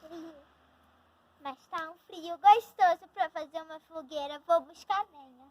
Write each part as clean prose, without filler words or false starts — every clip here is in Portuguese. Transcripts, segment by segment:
frio. Mas tá um frio gostoso pra fazer uma fogueira. Vou buscar lenha.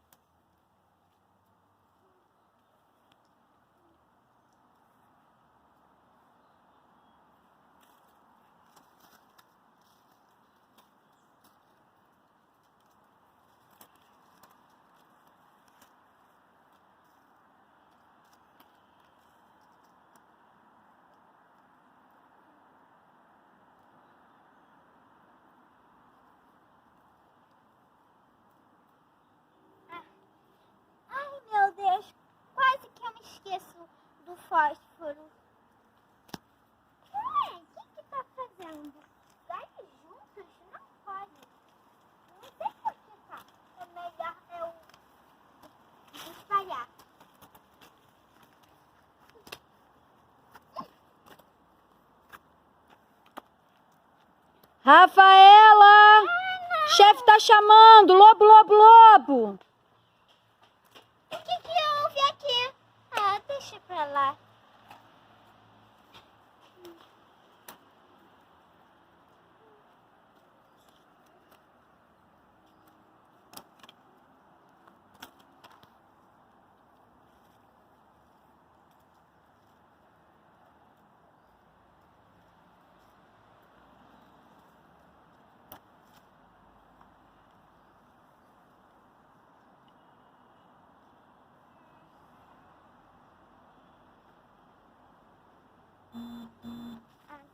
Ai, meu Deus. Quase que eu me esqueço do fósforo. Ué, o que tá fazendo? Galhos juntos? Não pode. Não sei por que tá. É melhor eu espalhar. Rafaela! Chefe tá chamando! Lobo, lobo, lobo! O que houve aqui? Ah, deixa pra lá.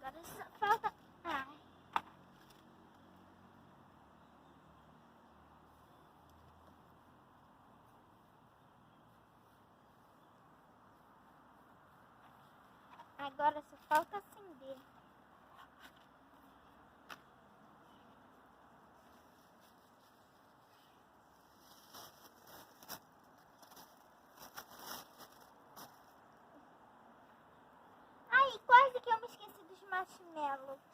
Agora só falta... Ai. Agora só falta acender. Ai, quase que eu me esqueci dos marshmallows.